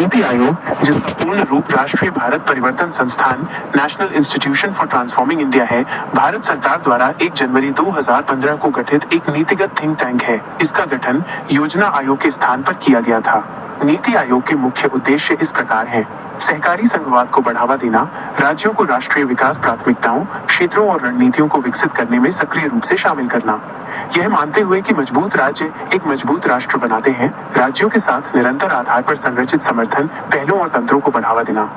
नीति आयोग, जिसका पूर्ण रूप राष्ट्रीय भारत परिवर्तन संस्थान national institution for transforming India है, भारत सरकार द्वारा 1 जनवरी 2015 को गठित एक नीतिगत थिंक टैंक है। इसका गठन योजना आयोग के स्थान पर किया गया था। नीति आयोग के मुख्य उद्देश्य इस प्रकार हैं: सहकारी संघवाद को बढ़ावा देना, राज्यों को राष्ट्रीय विकास प्राथमिकताओं, क्षेत्रों और रणनीतियों को विकसित करने में सक्रिय रूप से शामिल करना। यह मानते हुए कि मजबूत राज्य एक मजबूत राष्ट्र बनाते हैं, राज्यों के साथ निरंतर आधार पर संरचित समर्थन पहलों और तंत्रों को बढ़ावा देना।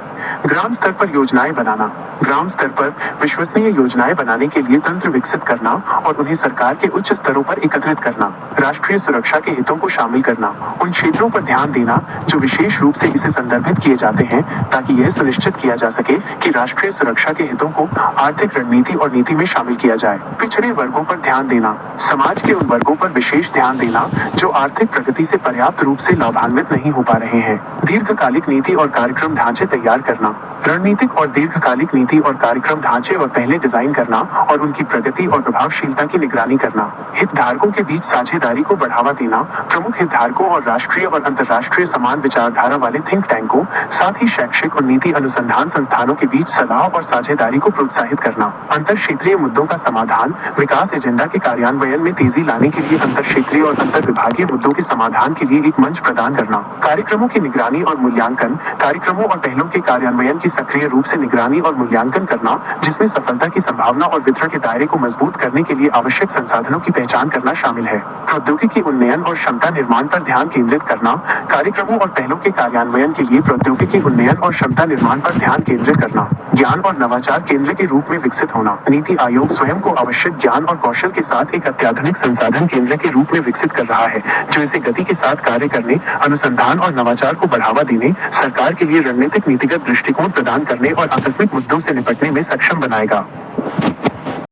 ग्राम स्तर पर योजनाएं बनाना, ग्राम स्तर पर विश्वसनीय योजनाएं बनाने के लिए तंत्र विकसित करना और उन्हें सरकार के उच्च स्तरों पर एकत्रित करना। राष्ट्रीय सुरक्षा के हितों को शामिल करना, उन क्षेत्रों पर ध्यान देना जो विशेष रूप से इसे संदर्भित किए जाते हैं, ताकि यह सुनिश्चित किया जा सके कि राष्ट्रीय सुरक्षा के हितों को आर्थिक रणनीति और नीति में शामिल किया जाए। पिछड़े वर्गों पर ध्यान देना, समाज के उन वर्गों पर विशेष ध्यान देना जो आर्थिक प्रगति से पर्याप्त रूप से लाभान्वित नहीं हो पा रहे हैं। दीर्घकालिक नीति और कार्यक्रम ढांचे तैयार करना, रणनीतिक और दीर्घकालिक नीति और कार्यक्रम ढांचे और पहले डिजाइन करना और उनकी प्रगति और प्रभावशीलता की निगरानी करना। हितधारकों के बीच साझेदारी को बढ़ावा देना, प्रमुख हितधारकों और राष्ट्रीय और अंतर्राष्ट्रीय समान विचारधारा वाले थिंक टैंकों, साथ ही शैक्षिक और नीति अनुसंधान संस्थानों के बीच सलाह और साझेदारी को प्रोत्साहित करना। अंतर क्षेत्रीय मुद्दों का समाधान, विकास एजेंडा के कार्यान्वयन में तेजी लाने के लिए अंतर क्षेत्रीय और अंतर विभागीय मुद्दों के समाधान के लिए एक मंच प्रदान करना। कार्यक्रमों की निगरानी और मूल्यांकन, कार्यक्रमों और पहलों के कार्यान्वयन की सक्रिय रूप से निगरानी और मूल्यांकन करना, जिसमें सफलता की संभावना और वितरण के दायरे को मजबूत करने के लिए आवश्यक संसाधनों की पहचान करना शामिल है। प्रौद्योगिकी उन्नयन और क्षमता निर्माण पर ध्यान केंद्रित करना, कार्यक्रमों और पहलों के कार्यान्वयन के लिए प्रौद्योगिकी उन्नयन और क्षमता निर्माण पर ध्यान केंद्रित करना। ज्ञान और नवाचार केंद्र के रूप में विकसित होना, नीति आयोग स्वयं को आवश्यक ज्ञान और कौशल के साथ एक अत्याधुनिक संसाधन केंद्र के रूप में विकसित कर रहा है, जो इसे गति के साथ कार्य करने, अनुसंधान और नवाचार को बढ़ावा देने, सरकार के लिए रणनीतिक नीतिगत दृष्टिकोण प्रदान करने और आकस्मिक मुद्दों से निपटने में सक्षम बनाएगा।